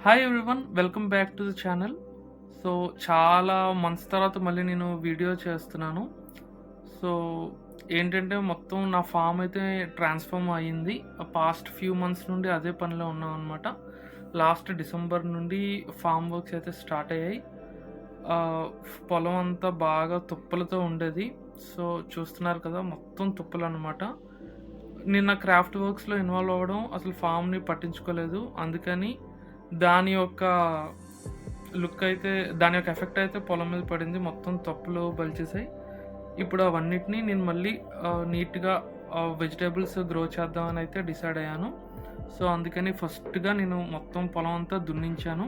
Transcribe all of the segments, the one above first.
Hi everyone, welcome back to the channel. So, చాలా months తర్వాత మళ్ళీ నేను వీడియో చేస్తున్నాను. సో, ఏంటంటే మొత్తం నా ఫామ్ అయితే ట్రాన్స్‌ఫార్మ్ అయింది. పాస్ట్ ఫ్యూ మంత్స్ నుండి అదే పనిలో ఉన్నామనమాట. లాస్ట్ డిసెంబర్ నుండి ఫార్మ్ వర్క్స్ అయితే స్టార్ట్ అయ్యాయి. ఆహ్, పొలం అంతా బాగా తుప్పలతో ఉండేది. సో, చూస్తున్నారు కదా, మొత్తం తుప్పలనమాట. నిన్న క్రాఫ్ట్ వర్క్స్‌లో ఇన్వాల్వ్ అవ్వడం, అసలు ఫామ్‌ని పట్టించుకోలేదు. అందుకని దాని యొక్క దాని యొక్క ఎఫెక్ట్ అయితే పొలం మీద పడింది. మొత్తం తొప్పలు బలిచేసాయి. ఇప్పుడు అవన్నిటిని నేను మళ్ళీ నీట్‌గా వెజిటబుల్స్ గ్రో చేద్దామని అయితే డిసైడ్ అయ్యాను. సో, అందుకని ఫస్ట్‌గా నేను మొత్తం పొలం అంతా దున్నించాను.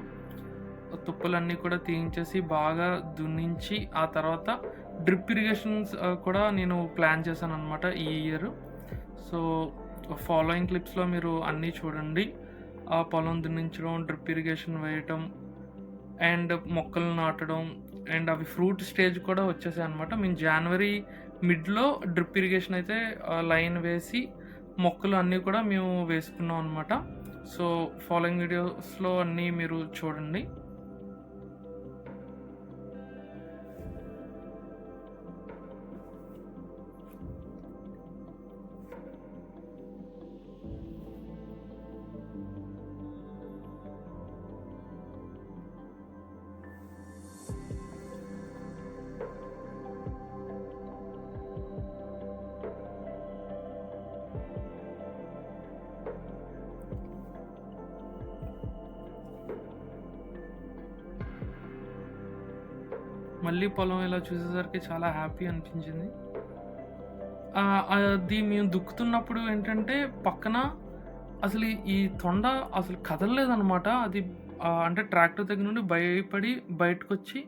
తుప్పలన్నీ కూడా తీయించేసి బాగా దున్నించి, ఆ తర్వాత డ్రిప్ ఇరిగేషన్స్ కూడా నేను ప్లాన్ చేశాననమాట ఈ ఇయర్. సో, ఫాలోయింగ్ క్లిప్స్‌లో మీరు అన్నీ చూడండి. ఆ పొలం దున్నించడం, డ్రిప్ ఇరిగేషన్ వేయటం అండ్ మొక్కలు నాటడం అండ్ అవి ఫ్రూట్ స్టేజ్ కూడా వచ్చేసాయన్నమాట. మేము జనవరి మిడ్‌లో డ్రిప్ ఇరిగేషన్ అయితే లైన్ వేసి మొక్కలు అన్నీ కూడా మేము వేసుకున్నాం అనమాట. సో, ఫాలోయింగ్ వీడియోస్‌లో అన్నీ మీరు చూడండి. మళ్ళీ పొలం ఇలా చూసేసరికి చాలా హ్యాపీ అనిపించింది. అది మేము దుక్కుతున్నప్పుడు ఏంటంటే పక్కన అసలు ఈ తొండ అసలు కదలలేదనమాట. అది అంటే ట్రాక్టర్ దగ్గర నుండి భయపడి బయటకొచ్చి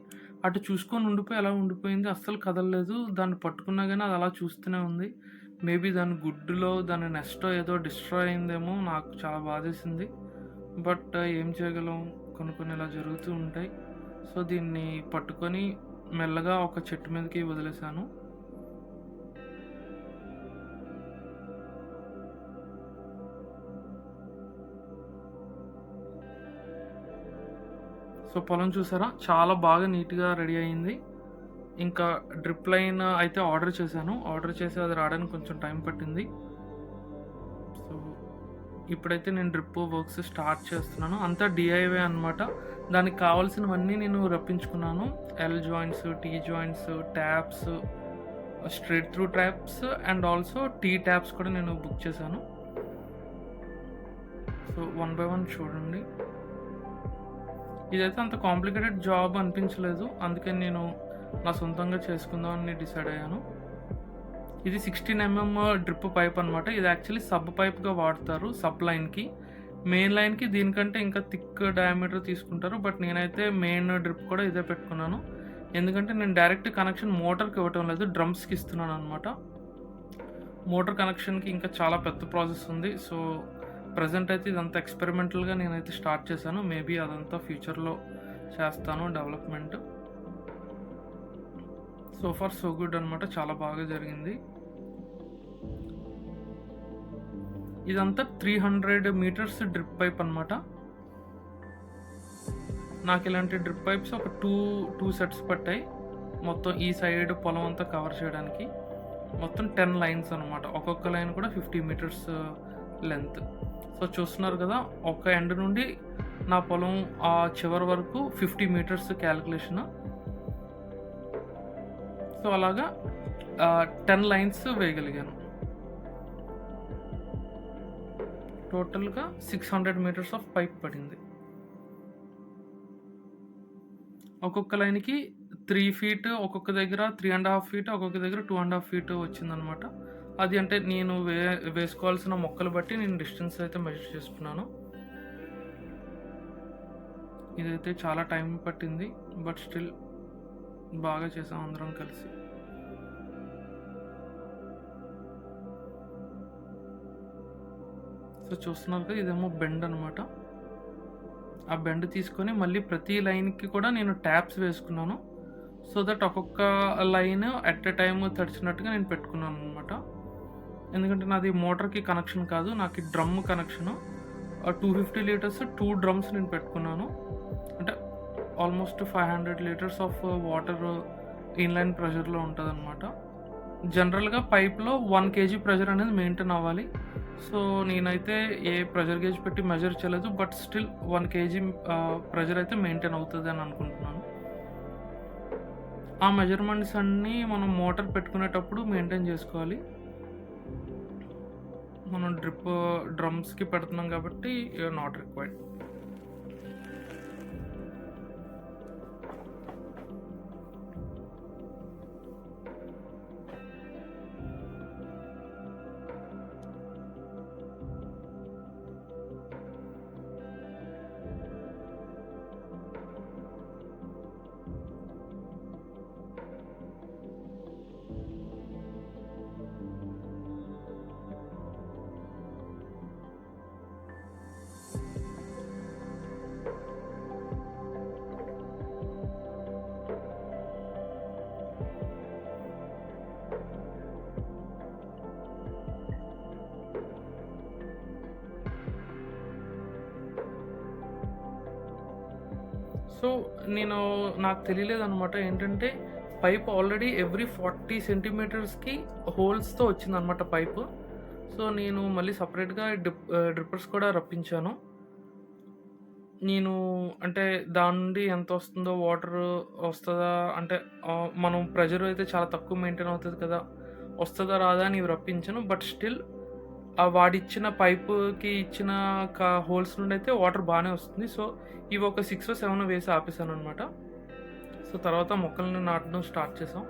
అటు చూసుకొని ఉండిపోయి అలా ఉండిపోయింది. అస్సలు కదలలేదు. దాన్ని పట్టుకున్నా గానీ అది అలా చూస్తూనే ఉంది. మేబీ దాని గుడ్డులో దాని నెస్టో ఏదో డిస్ట్రాయ్ అయిందేమో. నాకు చాలా బాధేసింది. బట్ ఏం చేయగలం, కొన్ని కొన్ని ఇలా జరుగుతూ ఉంటాయి. సో, దీన్ని పట్టుకొని మెల్లగా ఒక చెట్టు మీదకి వదిలేసాను. సో, పొలం చూసారా, చాలా బాగా నీట్‌గా రెడీ అయింది. ఇంకా డ్రిప్ లైన్ అయితే ఆర్డర్ చేశాను. ఆర్డర్ చేసి అది రావడానికి కొంచెం టైం పట్టింది. సో, ఇప్పుడైతే నేను డ్రిప్ వర్క్స్ స్టార్ట్ చేస్తున్నాను. అంతా డీఐవై అనమాట. దానికి కావాల్సినవన్నీ నేను రప్పించుకున్నాను. L joints, T joints, taps, straight through taps and also T taps కూడా నేను బుక్ చేశాను. సో, వన్ బై వన్ చూడండి. ఇదైతే అంత కాంప్లికేటెడ్ జాబ్ అనిపించలేదు. అందుకని నేను నా సొంతంగా చేసుకుందామని డిసైడ్ అయ్యాను. ఇది 16 డ్రిప్ పైప్ అనమాట. ఇది యాక్చువల్లీ సబ్ పైప్‌గా వాడతారు సబ్ లైన్‌కి. మెయిన్ లైన్‌కి దీనికంటే ఇంకా థిక్ డయామీటర్ తీసుకుంటారు. బట్ నేనైతే మెయిన్ డ్రిప్ కూడా ఇదే పెట్టుకున్నాను. ఎందుకంటే నేను డైరెక్ట్ కనెక్షన్ మోటార్‌కి ఇవ్వటం లేదు. డ్రమ్స్‌కి ఇస్తున్నాను అనమాట. మోటార్ కనెక్షన్‌కి ఇంకా చాలా పెద్ద ప్రాసెస్ ఉంది. సో, ప్రెజెంట్ అయితే ఇదంతా ఎక్స్పెరిమెంటల్‌గా నేనైతే స్టార్ట్ చేశాను. మేబీ అదంతా ఫ్యూచర్‌లో చేస్తాను development. So far so good అనమాట. చాలా బాగా జరిగింది. ఇదంతా 300 మీటర్స్ డ్రిప్ పైప్ అనమాట. నాకు ఇలాంటి డ్రిప్ పైప్స్ ఒక టూ సెట్స్ పట్టాయి. మొత్తం ఈ సైడ్ పొలం అంతా కవర్ చేయడానికి. మొత్తం 10 లైన్స్ అనమాట. ఒక్కొక్క లైన్ కూడా 50 మీటర్స్ లెంత్. సో, చూస్తున్నారు కదా, ఒక ఎండ్ నుండి నా పొలం ఆ చివరి వరకు 50 మీటర్స్ క్యాలిక్యులేషన్. సో, అలాగా 10 లైన్స్ వేయగలిగాను. టోటల్‌గా 600 మీటర్స్ ఆఫ్ పైప్ పడింది. ఒక్కొక్క లైన్‌కి 3 ఫీట్, ఒక్కొక్క దగ్గర 3½ ఫీట్, ఒక్కొక్క దగ్గర 2½ ఫీట్ వచ్చిందనమాట. అది అంటే నేను వేసుకోవాల్సిన మొక్కలు బట్టి నేను డిస్టెన్స్ అయితే మెజర్ చేసుకున్నాను. ఇదైతే చాలా టైం పట్టింది. బట్ స్టిల్ బాగా చేసాం అందరం కలిసి. సో, చూస్తున్నారు కదా, ఇదేమో బెండ్ అనమాట. ఆ బెండ్ తీసుకొని మళ్ళీ ప్రతి లైన్‌కి కూడా నేను ట్యాప్స్ వేసుకున్నాను. సో దట్ ఒక్కొక్క లైన్ ఎట్ ఎ టైమ్ తడిచినట్టుగా నేను పెట్టుకున్నాను అనమాట. ఎందుకంటే నాది మోటార్‌కి కనెక్షన్ కాదు, నాకు డ్రమ్ కనెక్షను. 250 లీటర్స్ 2 డ్రమ్స్ నేను పెట్టుకున్నాను. అంటే almost 500 litres of water inline ప్రెషర్‌లో ఉంటదనమాట. జనరల్‌గా పైప్‌లో 1 కేజీ ప్రెషర్ అనేది మెయింటైన్ అవ్వాలి. సో, నేనైతే ఏ ప్రెషర్ గేజ్ పెట్టి మెజర్ చేయలేదు. బట్ స్టిల్ 1 కేజీ ప్రెషర్ అయితే మెయింటైన్ అవుతదని అనుకుంటున్నాను. ఆ మెజర్‌మెంట్స్ అన్నీ మనం మోటార్ పెట్టుకునేటప్పుడు మెయింటైన్ చేసుకోవాలి. మనం డ్రమ్స్‌కి పెడుతున్నాం కాబట్టి నాట్ రిక్వైర్డ్. సో, నాకు తెలియలేదనమాట. ఏంటంటే పైప్ ఆల్రెడీ ఎవ్రీ 40 సెంటీమీటర్స్‌కి హోల్స్‌తో వచ్చిందనమాట పైపు. సో, నేను మళ్ళీ సెపరేట్‌గా డ్రిప్పర్స్ కూడా రప్పించాను. అంటే దాని నుండి ఎంతొస్తుందో వాటరు వస్తదా అంటే మనం ప్రెషర్ అయితే చాలా తక్కువ మెయింటైన్ అవుతది కదా! వస్తదా రాదా అని ఇవి రప్పించాను. బట్ స్టిల్ వాడిచ్చిన పైపుకి ఇచ్చిన హోల్స్ నుండి అయితే వాటర్ బానే వస్తుంది. సో, ఇవి ఒక 6 7 వేసి ఆపేసాననమాట. సో, తర్వాత మొక్కల్ని నాటడం స్టార్ట్ చేసాం.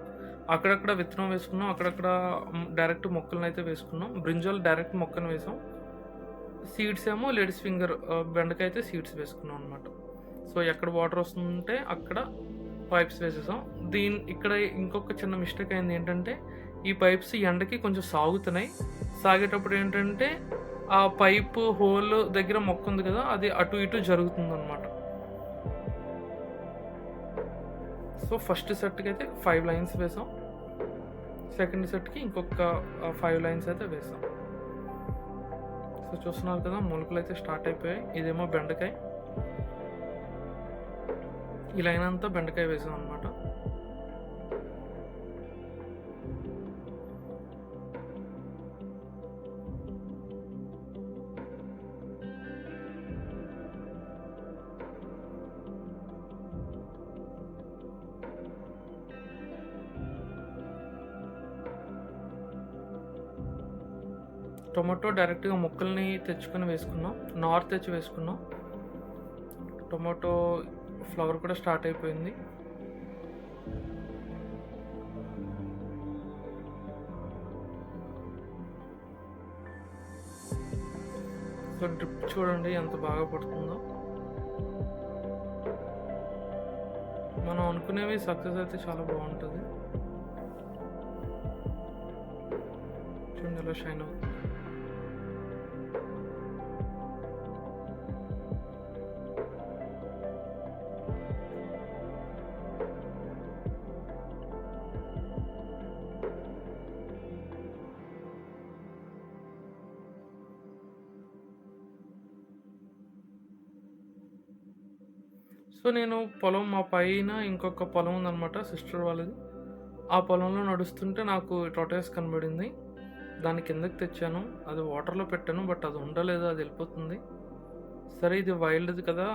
అక్కడక్కడ విత్తనం వేసుకున్నాం. అక్కడక్కడ డైరెక్ట్ మొక్కలనైతే వేసుకున్నాం. బ్రింజాల్ డైరెక్ట్ మొక్కను వేసాం. సీడ్స్ ఏమో లేడీస్ ఫింగర్ బెండకాయ అయితే సీడ్స్ వేసుకున్నాం అనమాట. సో, ఎక్కడ వాటర్ వస్తుంటే అక్కడ పైప్స్ వేసేసాం. ఇక్కడ ఇంకొక చిన్న మిస్టేక్ అయింది ఏంటంటే, ఈ పైప్స్ ఎండకి కొంచెం సాగుతున్నాయి. సాగేటప్పుడు ఏంటంటే, ఆ పైపు హోల్ దగ్గర మొక్క ఉంది కదా! అది అటు ఇటు జరుగుతుందనమాట. సో, ఫస్ట్ సెట్‌కైతే 5 లైన్స్ వేసాం. సెకండ్ సెట్‌కి ఇంకొక 5 లైన్స్ అయితే వేసాం. సో, చూస్తున్నారు కదా! మొలకలైతే స్టార్ట్ అయిపోయాయి. ఇదేమో బెండకాయ. ఈ లైన్ అంతా బెండకాయ వేసాం అనమాట. టొమాటో డైరెక్ట్‌గా ముక్కల్ని తెచ్చుకొని వేసుకున్నాం. నార్ తెచ్చి వేసుకున్నాం. టొమాటో ఫ్లవర్ కూడా స్టార్ట్ అయిపోయింది. సో, డ్రిప్ చూడండి ఎంత బాగా పడుతుందో. మనం అనుకునేవి సక్సెస్ అయితే చాలా బాగుంటుంది. చూడండి ఎలా షైన్ అవుతుంది. సో, నేను మా పైన ఇంకొక పొలం ఉందనమాట సిస్టర్ వాళ్ళది. ఆ పొలంలో నడుస్తుంటే నాకు టోటాయిస్ కనబడింది. దాన్ని కిందకి తెచ్చాను. అది వాటర్‌లో పెట్టాను. బట్ అది ఉండలేదు. అది వెళ్ళిపోతుంది. సరే ఇది వైల్డ్‌ది కదా!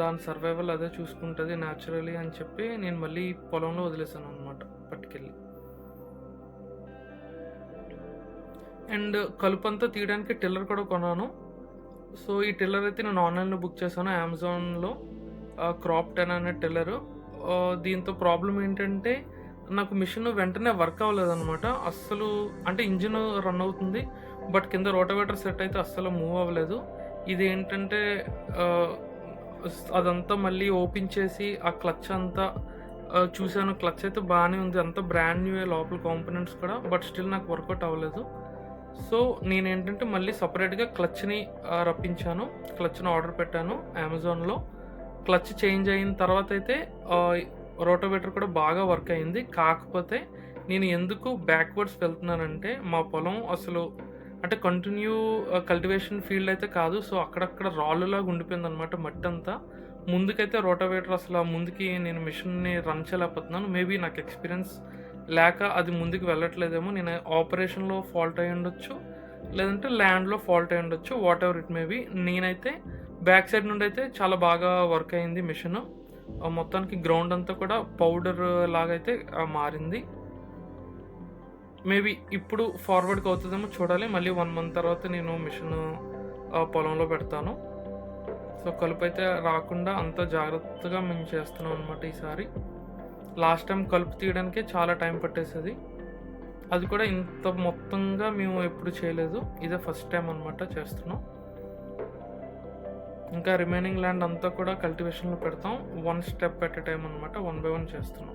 దాని సర్వైవల్ అదే చూసుకుంటది న్యాచురల్లీ అని చెప్పి నేను మళ్ళీ పొలంలో వదిలేసాననమాట పట్టుకెళ్ళి. అండ్ కలుపంతా తీయడానికి టిల్లర్ కూడా కొన్నాను. సో, ఈ టిల్లర్ అయితే నేను ఆన్‌లైన్‌లో బుక్ చేశాను అమెజాన్‌లో. క్రాప్ 10 అనే టిల్లరు. దీంతో ప్రాబ్లమ్ ఏంటంటే, నాకు మిషన్ వెంటనే వర్క్ అవ్వలేదనమాట. అస్సలు అంటే ఇంజిన్ రన్ అవుతుంది. బట్ కింద రోటోవేటర్ సెట్ అయితే అస్సలు మూవ్ అవ్వలేదు. ఇదేంటంటే అదంతా మళ్ళీ ఓపెన్ చేసి ఆ క్లచ్ అంతా చూసాను. క్లచ్ అయితే బానే ఉంది. అంతా బ్రాండ్ న్యూయే లోపల కాంపోనెంట్స్ కూడా. బట్ స్టిల్ నాకు వర్కౌట్ అవ్వలేదు. సో, నేనేంటంటే మళ్ళీ సెపరేట్‌గా క్లచ్‌ని రప్పించాను. క్లచ్‌ని ఆర్డర్ పెట్టాను అమెజాన్‌లో. క్లచ్ చేంజ్ అయిన తర్వాతైతే రోటోవేటర్ కూడా బాగా వర్క్ అయింది. కాకపోతే నేను ఎందుకు బ్యాక్‌వర్డ్స్ వెళ్తున్నానంటే, మా పొలం అసలు అంటే కంటిన్యూ కల్టివేషన్ ఫీల్డ్ అయితే కాదు. సో, అక్కడక్కడ రాళ్ళులాగా ఉండిపోయిందనమాట మట్టంతా. ముందుకైతే రోటావేటర్ అసల ముందుకి నేను మిషన్‌ని రన్ చేయలేకపోతున్నాను. మేబీ నాకు ఎక్స్‌పీరియన్స్ లేక అది ముందుకు వెళ్ళట్లేదేమో. నేను ఆపరేషన్‌లో ఫాల్ట్ అయ్యుండొచ్చు. లేదంటే ల్యాండ్‌లో ఫాల్ట్ అయ్యుండొచ్చు. Whatever it may be. నేనైతే బ్యాక్ సైడ్ నుండయితే చాలా బాగా వర్క్ అయింది మిషను. మొత్తానికి గ్రౌండ్ అంతా కూడా పౌడర్ లాగైతే మారింది. మేబీ ఇప్పుడు ఫార్వర్డ్‌కి అవుతదేమో చూడాలి. మళ్ళీ 1 మంత్ తర్వాత నేను మిషను పొలంలో పెడతాను. సో, కలుపైతే రాకుండా అంత జాగ్రత్తగా మేము చేస్తున్నాం అనమాట ఈసారి. లాస్ట్ టైం కలుపు తీయడానికే చాలా టైం పట్టేసేది. అది కూడా ఇంత మొత్తంగా మేము ఎప్పుడు చేయలేదు. ఇదే ఫస్ట్ టైం అనమాట చేస్తున్నాం. ఇంకా రిమైనింగ్ ల్యాండ్ అంతా కూడా కల్టివేషన్‌లో పెడతాం. 1 స్టెప్ ఎట్ ఎ టైమ్ అనమాట. 1 బై 1 చేస్తున్నాం.